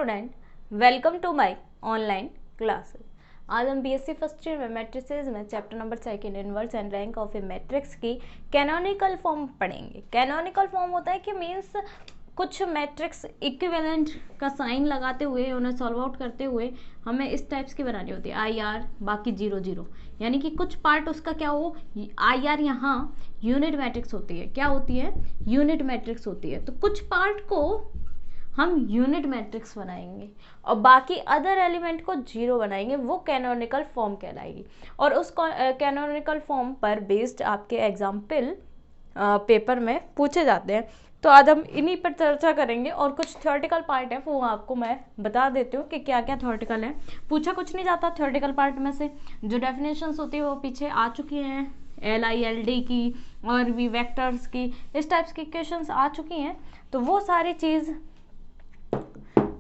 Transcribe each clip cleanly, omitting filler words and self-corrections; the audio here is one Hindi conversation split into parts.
Student, welcome to my online classes. आज हम बीएससी फर्स्ट ईयर में मैट्रिसेस में chapter number 2 inverse and rank of a matrix की कैनोनिकल फॉर्म पढ़ेंगे। कैनोनिकल फॉर्म होता है कि मीन्स कुछ मैट्रिक्स इक्विवेलेंट का साइन लगाते हुए उन्हें सॉल्व आउट करते हुए हमें इस टाइप्स की बनानी होती है, आई आर बाकी 0 0, यानी कि कुछ पार्ट उसका क्या हो, आई आर यहाँ यूनिट मैट्रिक्स होती है। क्या होती है? यूनिट मैट्रिक्स होती है। तो कुछ पार्ट को हम यूनिट मैट्रिक्स बनाएंगे और बाकी अदर एलिमेंट को 0 बनाएंगे, वो कैनोनिकल फॉर्म कहलाएगी। और उस कैनोनिकल फॉर्म पर बेस्ड आपके एग्जाम्पल पेपर में पूछे जाते हैं। तो आज हम इन्हीं पर चर्चा करेंगे और कुछ थ्योरेटिकल पार्ट है वो आपको मैं बता देती हूँ कि क्या क्या थ्योरेटिकल है। पूछा कुछ नहीं जाता थ्योरेटिकल पार्ट में से, जो डेफिनेशंस होती है वो पीछे आ चुकी हैं, LILD की और भी वेक्टर्स की, इस टाइप्स की क्वेश्चंस आ चुकी हैं। तो वो सारी चीज़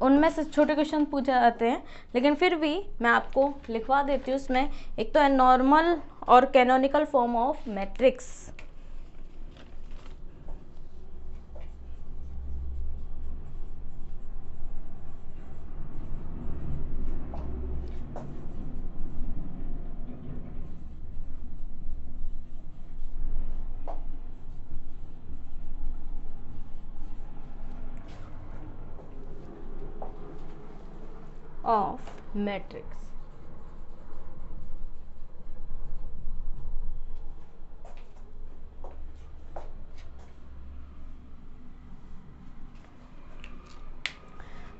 उनमें से छोटे क्वेश्चन पूछे जाते हैं, लेकिन फिर भी मैं आपको लिखवा देती हूँ उसमें। एक तो है नॉर्मल और canonical form of matrix. Of matrix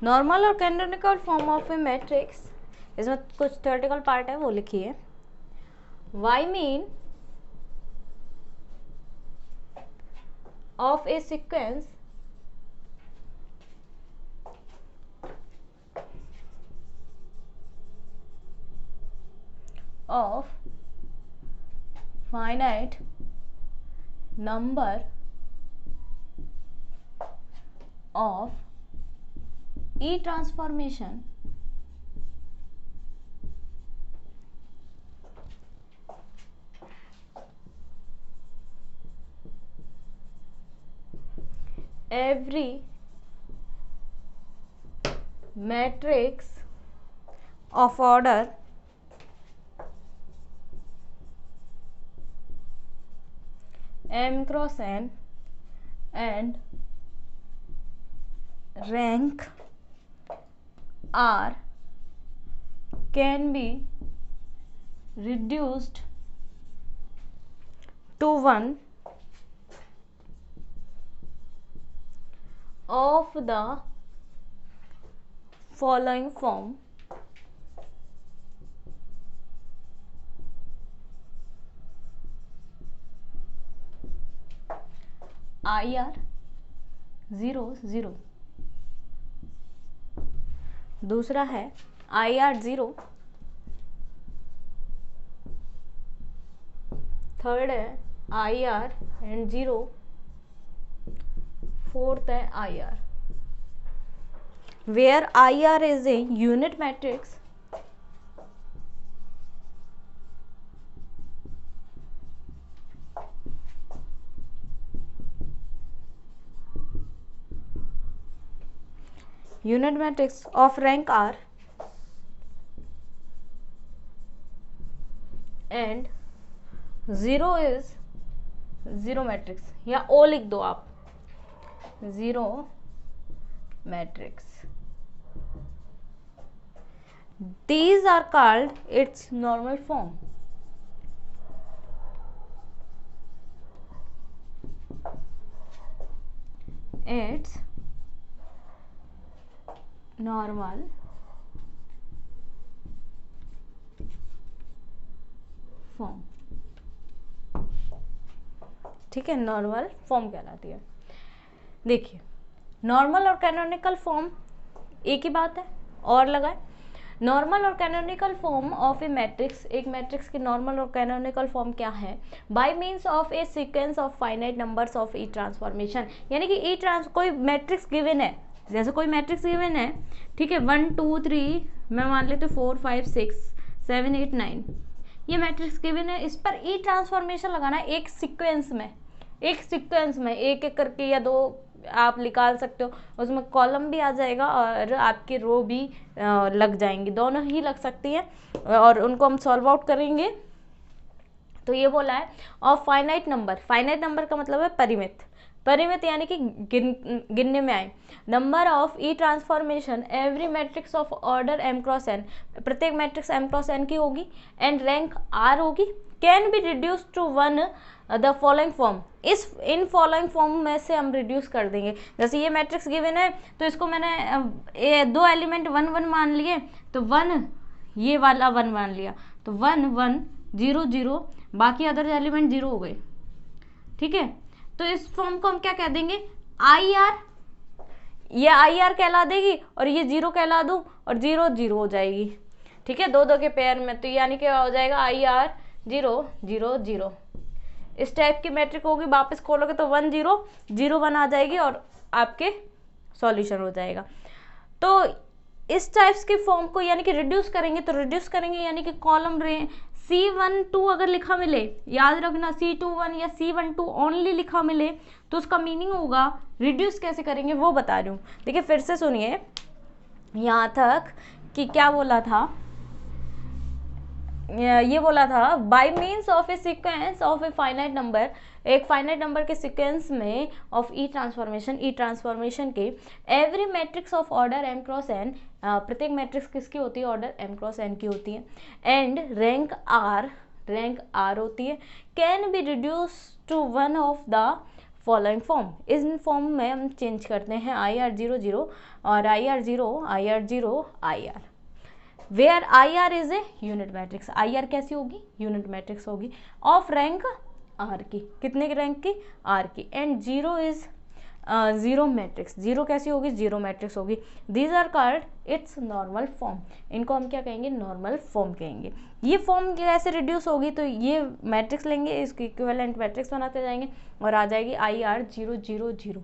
normal और canonical form of a matrix, इसमें कुछ थ्योरेटिकल पार्ट है वो लिखिए। Y mean of a sequence of finite number of E transformation every matrix of order M cross N and rank R can be reduced to one of the following form. IR 0 0, दूसरा है IR 0, थर्ड है IR एंड 0, फोर्थ है IR। Where IR is a unit matrix of rank R and 0 is 0 matrix, या O लिख दो आप, 0 matrix. These are called its normal form. Its normal form, ठीक है, नॉर्मल फॉर्म कहलाती है। देखिए नॉर्मल और कैनोनिकल फॉर्म एक ही बात है, और लगाए। नॉर्मल और canonical form of a matrix, एक मैट्रिक्स की नॉर्मल और कैनोनिकल फॉर्म क्या है? Bye means of a sequence of finite numbers of E transformation, यानी कि कोई मैट्रिक्स गिवन है, जैसे कोई मैट्रिक्स गिवन है, ठीक है, 1 2 3, मैं मान लेती हूँ 4 5 6 7 8 9, ये मैट्रिक्स गिवन है। इस पर ई ट्रांसफॉर्मेशन लगाना एक सीक्वेंस में, एक एक करके या दो आप निकाल सकते हो, उसमें कॉलम भी आ जाएगा और आपकी रो भी लग जाएंगी, दोनों ही लग सकती हैं और उनको हम सॉल्व आउट करेंगे। तो ये बोला है of finite number, finite number का मतलब है परिमित, परिमित यानी कि गिनने में आए। Number of E transformation every matrix of order m cross n, प्रत्येक मैट्रिक्स m क्रॉस n की होगी एंड रैंक r होगी, can be reduce to one the following form, in following form में से हम रिड्यूस कर देंगे। जैसे ये मैट्रिक्स गिवन है तो इसको मैंने दो एलिमेंट 1 1 मान लिए, तो 1 ये वाला 1 मान लिया, तो 1 1 0 0, बाकी अदर एलिमेंट 0 हो गए, ठीक है। तो इस फॉर्म को हम क्या कह देंगे, आई आर, ये आई आर कहला देगी और ये 0 कहला दूँ और 0 0 हो जाएगी, ठीक है, दो दो के पेयर में, तो यानी क्या हो जाएगा आई आर 0 0 0, इस टाइप की मैट्रिक होगी। वापस खोलोगे तो 1 0 0 1 आ जाएगी और आपके सॉल्यूशन हो जाएगा। तो इस टाइप्स की फॉर्म को यानी कि रिड्यूस करेंगे, तो रिड्यूस करेंगे यानी कि कॉलम C12 अगर लिखा मिले, याद रखना C21 या C12 ओनली लिखा मिले तो उसका मीनिंग होगा रिड्यूस कैसे करेंगे वो बता रही हूँ। देखिए फिर से सुनिए यहाँ तक कि क्या बोला था, ये बोला था bye means of a sequence of a finite number, एक फाइनाइट नंबर के सीक्वेंस में ऑफ ई ट्रांसफॉर्मेशन के every matrix of order m cross n, प्रत्येक मैट्रिक्स किसकी होती है, ऑर्डर m क्रॉस n की होती है, एंड रैंक r होती है, can be reduce to one of the following form, इस फॉर्म में हम चेंज करते हैं IR0 0 और IR0 IR, where I R is a unit matrix, I R कैसी होगी, यूनिट मैट्रिक्स होगी, ऑफ रैंक आर की, कितने की रैंक की, आर की, and 0 is zero matrix, zero कैसी होगी, जीरो मैट्रिक्स होगी। These are called its normal form, इनको हम क्या कहेंगे, नॉर्मल फॉर्म कहेंगे। ये फॉर्म कैसे रिड्यूस होगी, तो ये मैट्रिक्स लेंगे, इसकी इक्विवेलेंट मैट्रिक्स बनाते जाएंगे और आ जाएगी IR0 0 0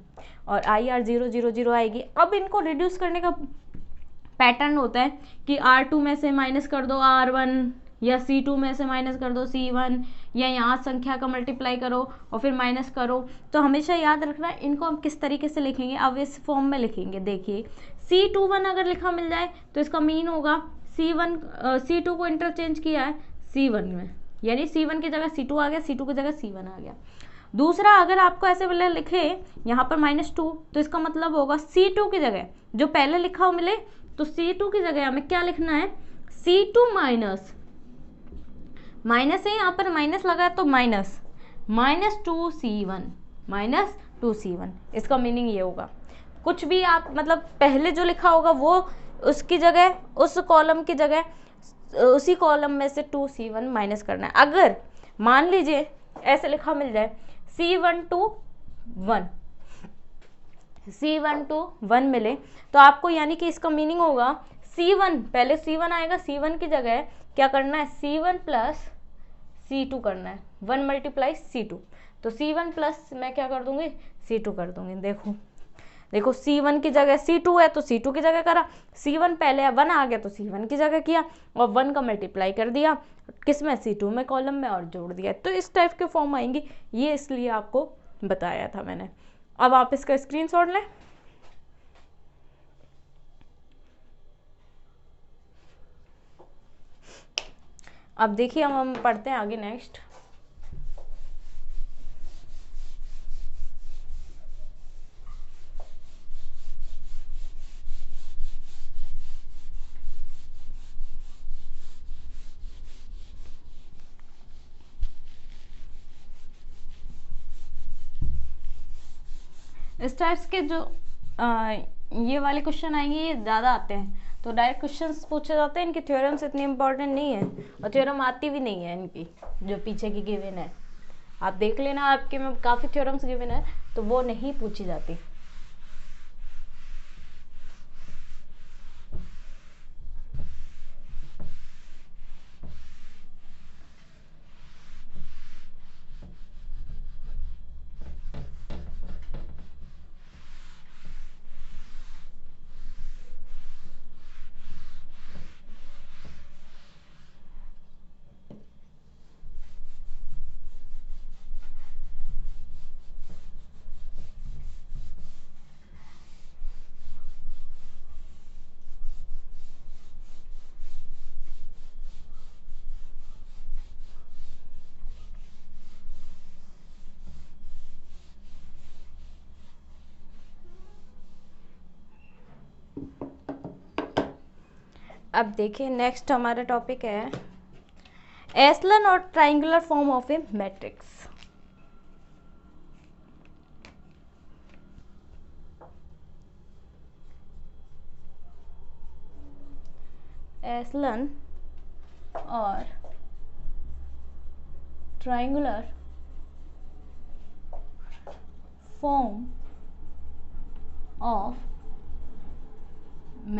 और IR0 0 0 आएगी। अब इनको रिड्यूस करने का पैटर्न होता है कि R2 में से माइनस कर दो R1 या C2 में से माइनस कर दो C1 या यहाँ संख्या का मल्टीप्लाई करो और फिर माइनस करो। तो हमेशा याद रखना इनको हम किस तरीके से लिखेंगे, अब इस फॉर्म में लिखेंगे। देखिए C21 अगर लिखा मिल जाए तो इसका मीन होगा C2 को इंटरचेंज किया है C1 में, यानी C1 की जगह C2 आ गया, C2 की जगह C1 आ गया। दूसरा अगर आपको ऐसे पहले लिखे यहाँ पर -2 तो इसका मतलब होगा C2 की जगह जो पहले लिखा हो मिले तो C2 की जगह हमें क्या लिखना है, C2 माइनस है, यहाँ पर माइनस लगा है तो -2C1 इसका मीनिंग ये होगा। कुछ भी आप मतलब पहले जो लिखा होगा वो उसकी जगह, उस कॉलम की जगह उसी कॉलम में से 2C1 माइनस करना है। अगर मान लीजिए ऐसे लिखा मिल जाए C1 मिले तो आपको यानी कि इसका मीनिंग होगा C1, पहले C1 आएगा, C1 की जगह क्या करना है, C1 प्लस C2 करना है, 1 मल्टीप्लाई C2, तो C1 प्लस मैं क्या कर दूंगी, C2 कर दूंगी। देखो C1 की जगह C2 है तो C2 की जगह करा, C1 पहले 1 आ गया तो C1 की जगह किया और 1 का मल्टीप्लाई कर दिया किस में, C2 में कॉलम में और जोड़ दिया। तो इस टाइप के फॉर्म आएंगी, ये इसलिए आपको बताया था मैंने। अब आप इसका स्क्रीनशॉट लें। अब देखिए हम पढ़ते हैं आगे नेक्स्ट। इस टाइप्स के जो ये वाले क्वेश्चन आएंगे ये ज़्यादा आते हैं, तो डायरेक्ट क्वेश्चंस पूछे जाते हैं। इनकी थ्योरम्स इतनी इंपॉर्टेंट नहीं है और थ्योरम आती भी नहीं है इनकी, जो पीछे की गिवन है आप देख लेना, आपके में काफ़ी थ्योरम्स गिवन है तो वो नहीं पूछी जाती। अब देखिए नेक्स्ट हमारा टॉपिक है एशलन और triangular form of a matrix. Echelon और ट्राइंगुलर फॉर्म ऑफ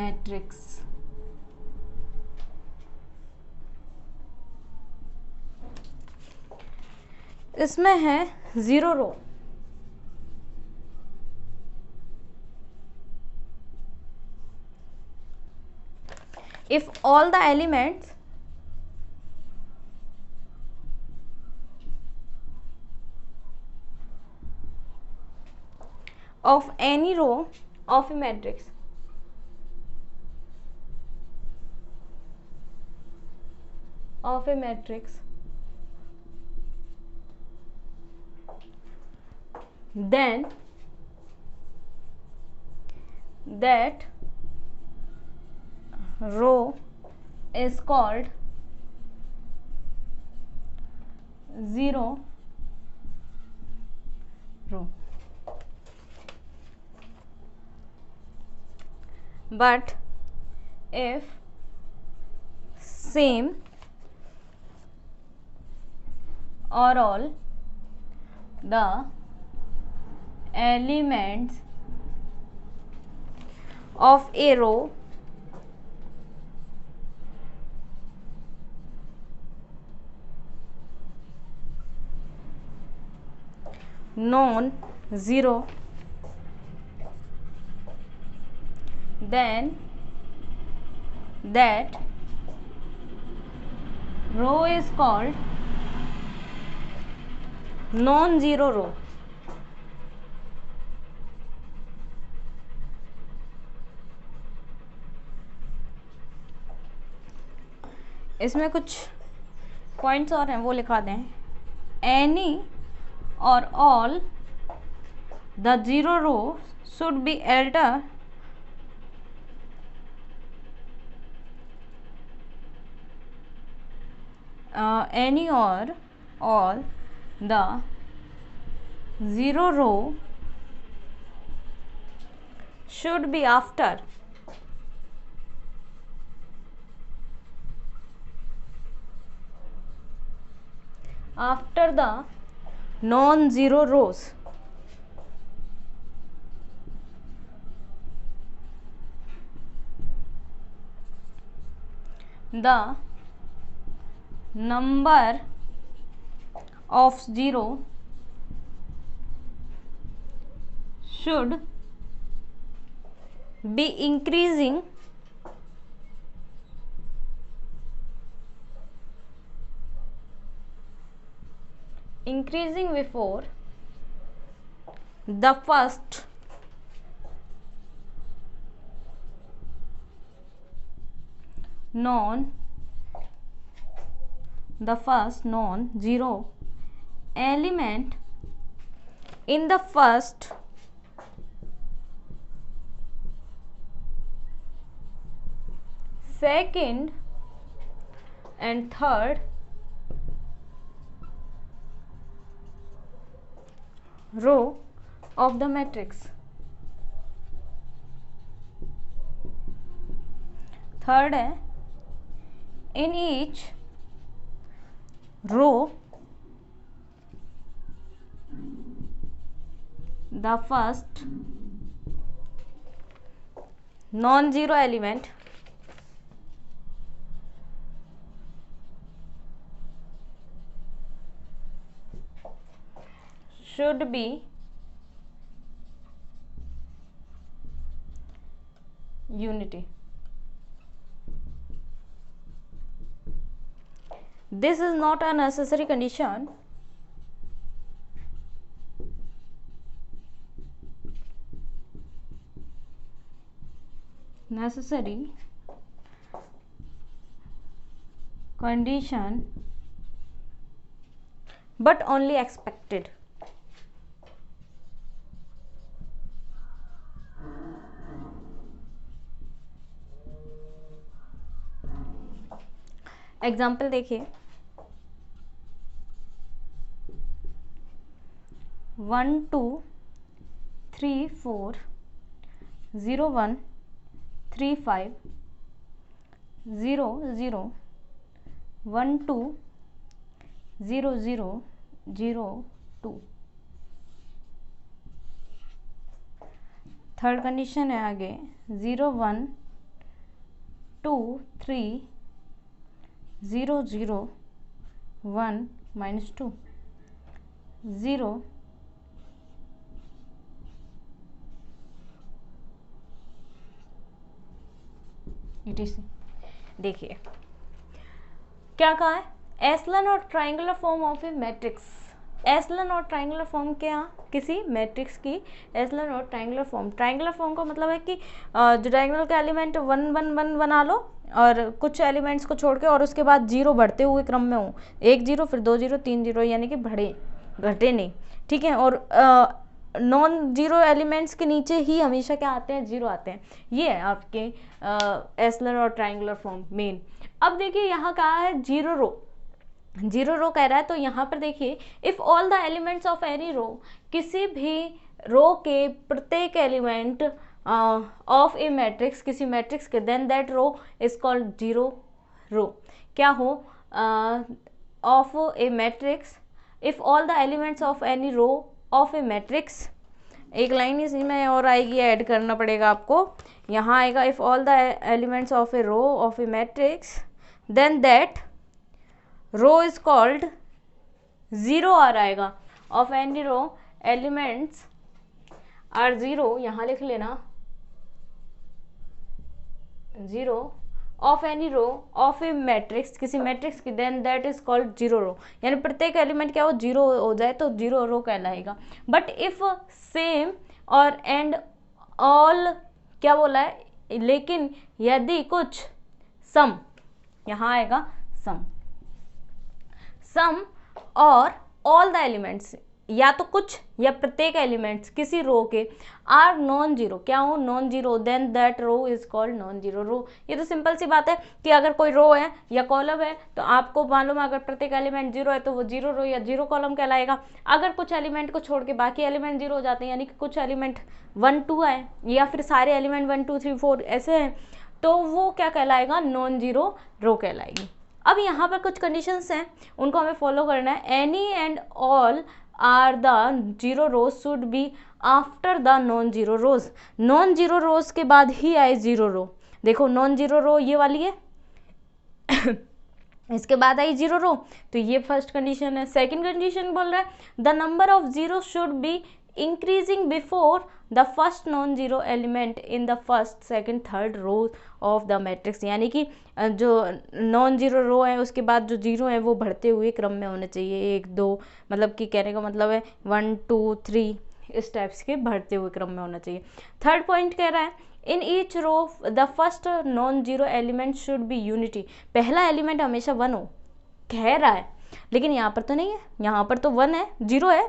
मैट्रिक्स। इसमें है 0 रो, if all the elements of any row of a matrix then that row is called 0 row. But if same or all the elements of a row non-zero, then that row is called non-zero row. इसमें कुछ पॉइंट्स और हैं वो लिखा दें। Any or all the 0 row should be alter any or all the 0 row should be after the non-zero rows. The number of 0 should be increasing before the first non-zero element in the first second and third row of the matrix. Third है in each row the first non-zero element should be unity. This is not a necessary condition. Necessary condition, but only expected. Example देखिए, 1 2 3 4 0 1 3 5 0 0 1 2 0 0 0 2। थर्ड कंडीशन है आगे 0 1 2 3 0 0 1 -2 0 etc। देखिए क्या कहा है, एस्लन और triangular form of a matrix. Echelon और ट्राइंगुलर फॉर्म क्या, किसी मैट्रिक्स की एस्लन और ट्राइंगुलर फॉर्म। ट्राइंगुलर फॉर्म का मतलब है कि जो डायगोनल के एलिमेंट 1 1 1 बना लो और कुछ एलिमेंट्स को छोड़ के और उसके बाद जीरो बढ़ते हुए क्रम में हो, 1 0 फिर 2 0 3 0, यानी कि बढ़े घटे नहीं, ठीक है। और नॉन जीरो एलिमेंट्स के नीचे ही हमेशा क्या आते हैं, जीरो आते हैं। ये है आपके एस्लन और ट्राइंगुलर फॉर्म मेन। अब देखिए यहाँ कहा है जीरो रो, जीरो रो कह रहा है, तो यहाँ पर देखिए if all the elements of any row, किसी भी रो के प्रत्येक एलिमेंट ऑफ ए मैट्रिक्स, किसी मैट्रिक्स के, then that row is called zero row. क्या हो, of a matrix, if all the elements of any row of a matrix, एक लाइन इसी में और आएगी, ऐड करना पड़ेगा आपको, यहाँ आएगा if all the elements of a row of a matrix then that row is called zero, are आएगा of any row elements are zero, यहाँ लिख लेना zero of any row of a matrix, किसी मैट्रिक्स की, then that is called zero row, यानी प्रत्येक एलिमेंट क्या हो, जीरो हो जाए तो जीरो रो कहलाएगा। बट इफ सेम और एंड ऑल, क्या बोला है, लेकिन यदि कुछ सम, यहाँ आएगा सम, सम और ऑल द एलिमेंट्स, या तो कुछ या प्रत्येक एलिमेंट्स किसी रो के आर नॉन जीरो, क्या हो, non zero, then that row is called non zero row. ये तो सिंपल सी बात है कि अगर कोई रो है या कॉलम है तो आपको मालूम है अगर प्रत्येक एलिमेंट जीरो है तो वो जीरो रो या जीरो कॉलम कहलाएगा। अगर कुछ एलिमेंट को छोड़ के बाकी एलिमेंट जीरो हो जाते हैं, यानी कि कुछ एलिमेंट 1 2 है या फिर सारे एलिमेंट 1 2 3 4 ऐसे हैं, तो वो क्या कहलाएगा, नॉन जीरो रो कहलाएगी। अब यहाँ पर कुछ कंडीशंस हैं, उनको हमें फॉलो करना है। Any and all are the zero rows should be after the non zero rows, non zero rows के बाद ही आए जीरो रो। देखो नॉन जीरो रो ये वाली है इसके बाद आई जीरो रो, तो ये फर्स्ट कंडीशन है। सेकंड कंडीशन बोल रहा है the number of zero should be increasing before the first non zero element in the first second third row of the matrix, यानी कि जो नॉन जीरो रो है उसके बाद जो जीरो है वो बढ़ते हुए क्रम में होने चाहिए, 1 2, मतलब कि कहने का मतलब है 1 2 3 इस टाइप्स के बढ़ते हुए क्रम में होना चाहिए। थर्ड पॉइंट कह रहा है in each row the first non zero element should be unity, पहला एलिमेंट हमेशा 1 हो, कह रहा है, लेकिन यहाँ पर तो नहीं है, यहाँ पर तो 1 है, जीरो है,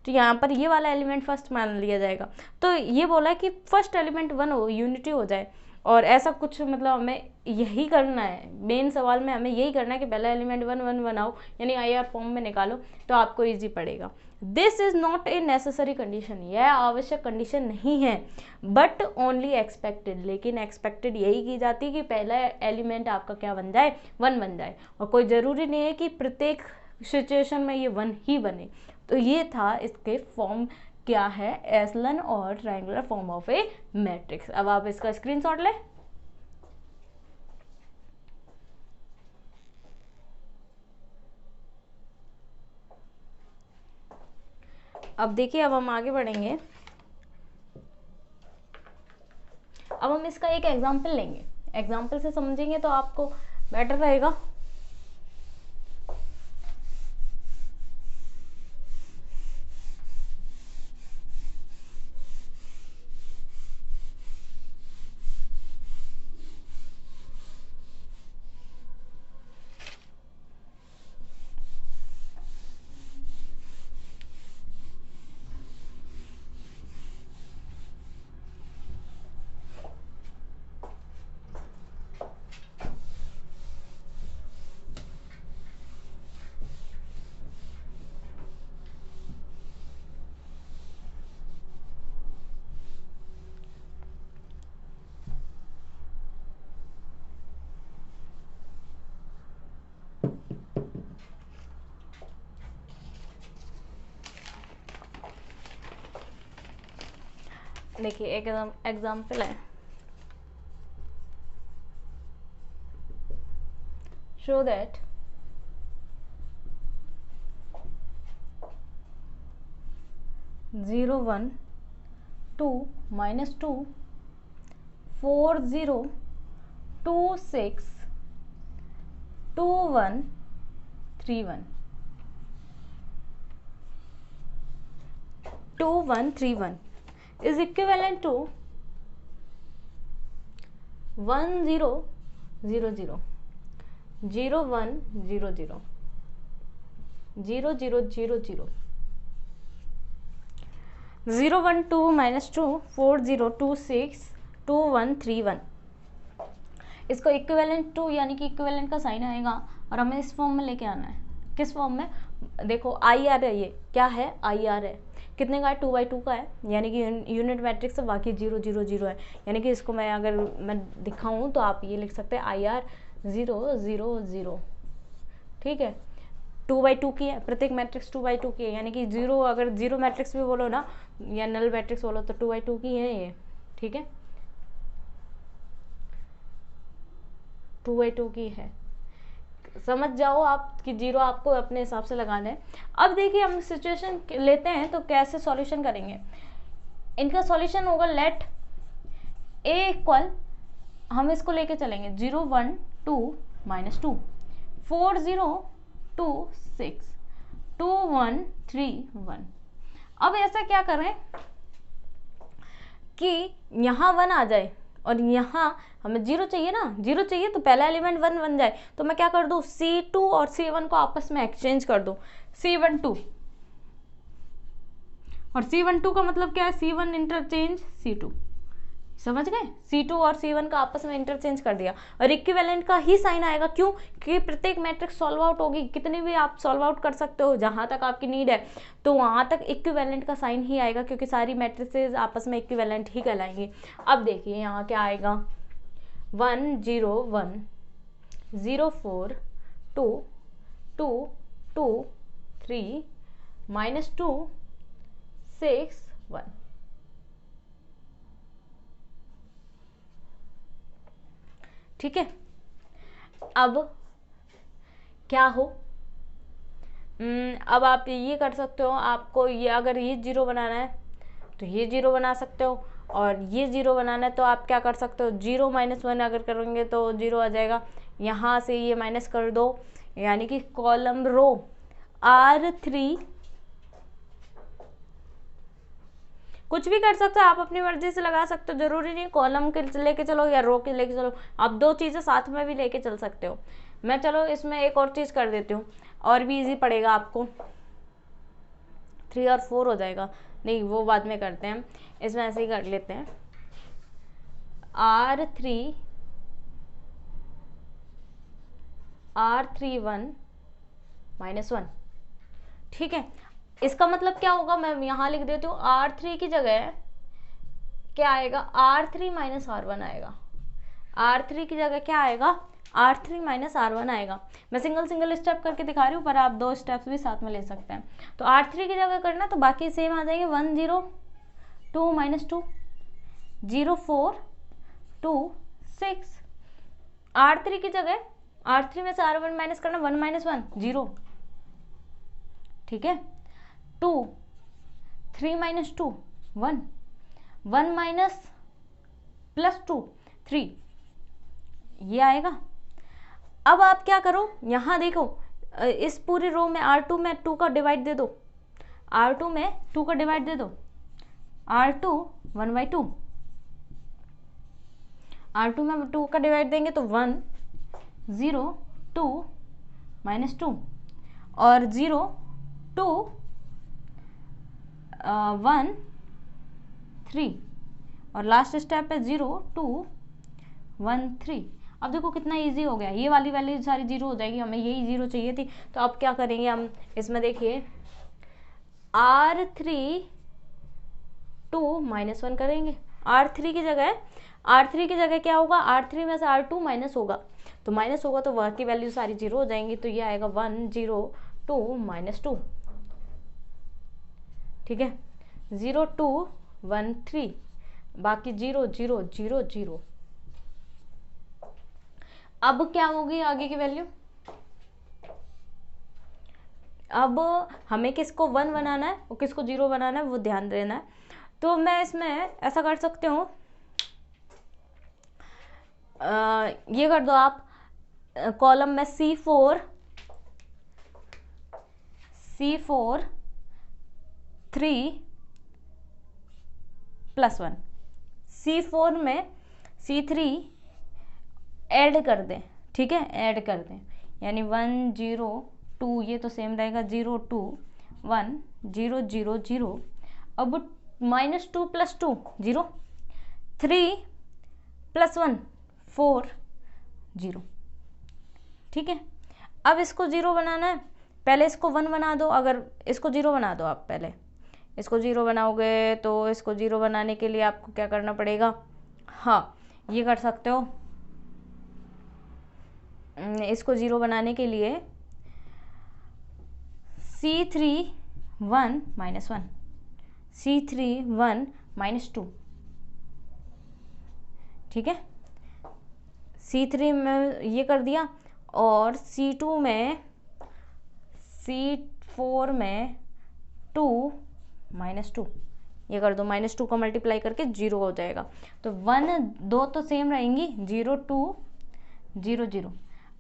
तो यहाँ पर ये वाला एलिमेंट फर्स्ट मान लिया जाएगा। तो ये बोला है कि फर्स्ट एलिमेंट 1 हो, यूनिटी हो जाए, और ऐसा कुछ मतलब हमें यही करना है, मेन सवाल में हमें यही करना है कि पहला एलिमेंट 1 1 बनाओ, यानी IR फॉर्म में निकालो तो आपको इजी पड़ेगा। This is not a necessary condition, यह आवश्यक कंडीशन नहीं है, बट ओनली एक्सपेक्टेड, लेकिन एक्सपेक्टेड यही की जाती है कि पहला एलिमेंट आपका क्या बन जाए, 1 बन जाए, और कोई ज़रूरी नहीं है कि प्रत्येक सिचुएशन में ये 1 ही बने। तो ये था इसके फॉर्म क्या है, एस्लन और triangular form of a matrix. अब आप इसका स्क्रीनशॉट लें। अब देखिए, अब हम आगे बढ़ेंगे। अब हम इसका एक एग्जाम्पल लेंगे, एग्जाम्पल से समझेंगे तो आपको बेटर रहेगा। देखिए एक एग्जाम्पल है, show that 0 1 2 -2 4 0 2 6 2 1 3 1 2 1 3 1 is equivalent to 1 0 0 0 0 1 0 0 0 0 0 0 0 1 2 -2 4 0 2 6 2 1 3 1। इसको इक्विवेलेंट टू यानी कि इक्विवेलेंट का साइन आएगा और हमें इस फॉर्म में लेके आना है। किस फॉर्म में? देखो आई आर है, ये क्या है? आई आर है। कितने का है? 2/2 का है, यानी कि यूनिट मैट्रिक्स है, बाकी 0 0 0 है। यानी कि इसको मैं अगर मैं दिखाऊं तो आप ये लिख सकते हैं आई आर 0 0 0। ठीक है, 2/2 की है, प्रत्येक मैट्रिक्स 2/2 की है, यानी कि 0 अगर 0 मैट्रिक्स भी बोलो ना या नल मैट्रिक्स बोलो तो 2/2 की है ये। ठीक है, 2/2 की है, समझ जाओ आप कि 0 आपको अपने हिसाब से लगाना है। अब देखिए हम सिचुएशन लेते हैं तो कैसे सॉल्यूशन करेंगे। इनका सॉल्यूशन होगा लेट ए इक्वल, हम इसको लेके चलेंगे 0 1 2 -2 4 0 2 6 2 1 3 1। अब ऐसा क्या करें कि यहाँ 1 आ जाए और यहाँ हमें 0 चाहिए ना, 0 चाहिए तो पहला एलिमेंट 1 बन जाए। तो मैं क्या कर दूँ, C2 और C1 को आपस में एक्सचेंज कर दूँ, C12 और C12 का मतलब क्या है, C1 इंटरचेंज C2, समझ गए? C2 और C1 का आपस में इंटरचेंज कर दिया और इक्विवेलेंट का ही साइन आएगा। क्यों? क्योंकि प्रत्येक मैट्रिक्स सॉल्व आउट होगी, कितनी भी आप सॉल्व आउट कर सकते हो जहां तक आपकी नीड है, तो वहां तक इक्विवेलेंट का साइन ही आएगा, क्योंकि सारी मैट्रिक्सेस आपस में इक्विवेलेंट ही कहलाएंगी। अब देखिए यहाँ क्या आएगा, 1 0 1 0 4 2 2 2 3 -2 6 1। ठीक है, अब क्या हो, अब आप ये कर सकते हो, आपको ये अगर ये 0 बनाना है तो ये 0 बना सकते हो, और ये 0 बनाना है तो आप क्या कर सकते हो, 0 -1 अगर करेंगे तो 0 आ जाएगा, यहाँ से ये माइनस कर दो, यानी कि कॉलम रो R3, कुछ भी कर सकते हो आप, अपनी मर्जी से लगा सकते हो, जरूरी नहीं कॉलम के लेके चलो या रो के लेके चलो, आप दो चीज़ें साथ में भी लेके चल सकते हो। मैं चलो इसमें एक और चीज़ कर देती हूँ, और भी इजी पड़ेगा आपको, 3 और 4 हो जाएगा, नहीं वो बाद में करते हैं, इसमें ऐसे ही कर लेते हैं, R3 1 -1। ठीक है, इसका मतलब क्या होगा, मैं यहाँ लिख देती हूँ, R3 की जगह क्या आएगा, R3 - R1 आएगा, R3 की जगह क्या आएगा, R3 - R1 आएगा। मैं सिंगल स्टेप करके दिखा रही हूँ, पर आप 2 स्टेप्स भी साथ में ले सकते हैं। तो R3 की जगह करना तो बाकी सेम आ जाएंगे, 1 0 2 -2 0 4 2 6। R3 की जगह R3 में से R1 माइनस करना, 1 -1 0। ठीक है, 2 3 -2 1 1 माइनस प्लस 2 3, ये आएगा। अब आप क्या करो, यहाँ देखो, इस पूरी रो में R2 में 2 का डिवाइड दे दो, R2 में 2 का डिवाइड दे दो, R2 1/2, R2 में 2 का डिवाइड देंगे तो 1 0 2 -2 और 0 2 1 3 और लास्ट स्टेप है 0 2 1 3। अब देखो कितना इजी हो गया, ये वाली वैल्यू सारी 0 हो जाएगी, हमें यही 0 चाहिए थी। तो अब क्या करेंगे हम, इसमें देखिए R3 2 -1 करेंगे, R3 की जगह क्या होगा, R3 में से R2 माइनस होगा, तो माइनस होगा तो वह की वैल्यू सारी 0 हो जाएंगी, तो ये आएगा 1 0 2 -2। ठीक है, 0 2 1 3 बाकी 0 0 0 0। अब क्या होगी आगे की वैल्यू, अब हमें किसको 1 बनाना है और किसको 0 बनाना है वो ध्यान देना है। तो मैं इसमें ऐसा कर सकती हूँ, ये कर दो आप, कॉलम में C4 3 + 1, C4 में C3 ऐड कर दें, ठीक है, ऐड कर दें, यानी 1 0 2, ये तो सेम रहेगा, 0 2 1 0 0 0। अब -2 + 2 0, 3 + 1 4 0, ठीक है। अब इसको 0 बनाना है, पहले इसको 1 बना दो, अगर इसको 0 बना दो आप, पहले इसको 0 बनाओगे तो इसको 0 बनाने के लिए आपको क्या करना पड़ेगा, हाँ ये कर सकते हो, इसको 0 बनाने के लिए C3 1 -1, C3 1 -2, ठीक है, C3 में ये कर दिया, और C4 में 2 -2, ये कर दो, -2 को मल्टीप्लाई करके 0 हो जाएगा। तो 1 2 तो सेम रहेंगी, 0 2 0 0।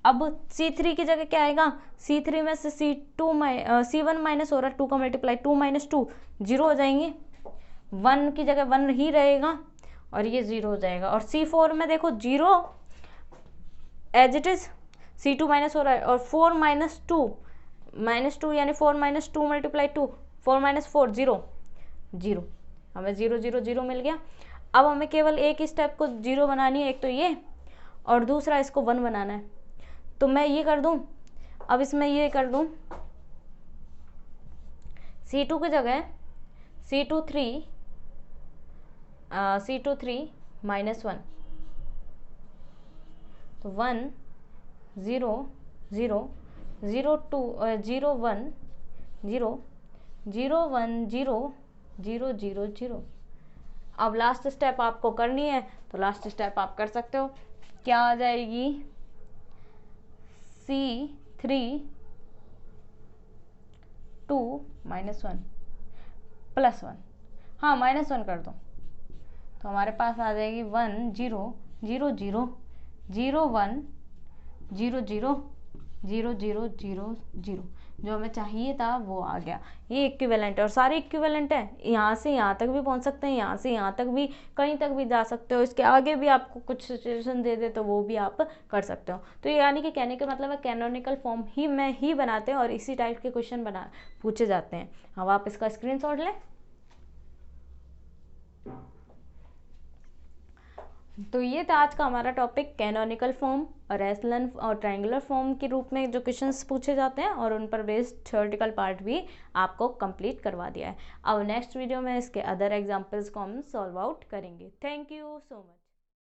अब C3 की जगह क्या आएगा, C3 में से C1 माइनस हो रहा है, 2 का मल्टीप्लाई, 2 - 2 0 हो जाएंगे, 1 की जगह 1 ही रहेगा और ये 0 हो जाएगा। और C4 में देखो 0 as it is, C2 minus हो रहा है, और 4 - 2 यानी 4 - 2 × 2, 4 - 4 0 0, हमें 0 0 0 मिल गया। अब हमें केवल एक ही स्टेप को 0 बनानी है, एक तो ये और दूसरा इसको 1 बनाना है। तो मैं ये कर दूं, अब इसमें ये कर दूं, C2 की जगह C2 3 -1, तो 1 0 0 0 2 0 1 0 0 1 0 0 0 0। अब लास्ट स्टेप आपको करनी है, तो लास्ट स्टेप आप कर सकते हो, क्या आ जाएगी, C3 2 -1 + 1, हाँ -1 कर दो, तो हमारे पास आ जाएगी 1 0 0 0 0 1 0 0 0 0 0 0। जो हमें चाहिए था वो आ गया। ये इक्विवेलेंट है और सारे इक्विवेलेंट है, यहाँ से यहाँ तक भी पहुँच सकते हैं, यहाँ से यहाँ तक भी, कहीं तक भी जा सकते हो। इसके आगे भी आपको कुछ सिचुएशन दे दे तो वो भी आप कर सकते हो। तो ये यानी कि कहने का मतलब है कैनोनिकल फॉर्म ही में ही बनाते हैं और इसी टाइप के क्वेश्चन पूछे जाते हैं। अब आप इसका स्क्रीनशॉट लें। तो ये था आज का हमारा टॉपिक, कैनोनिकल फॉर्म और एशेलन और ट्रायंगुलर फॉर्म के रूप में जो क्वेश्चंस पूछे जाते हैं और उन पर बेस्ड थ्योरेटिकल पार्ट भी आपको कंप्लीट करवा दिया है। अब नेक्स्ट वीडियो में इसके अदर एग्जांपल्स को हम सॉल्व आउट करेंगे। Thank you so much.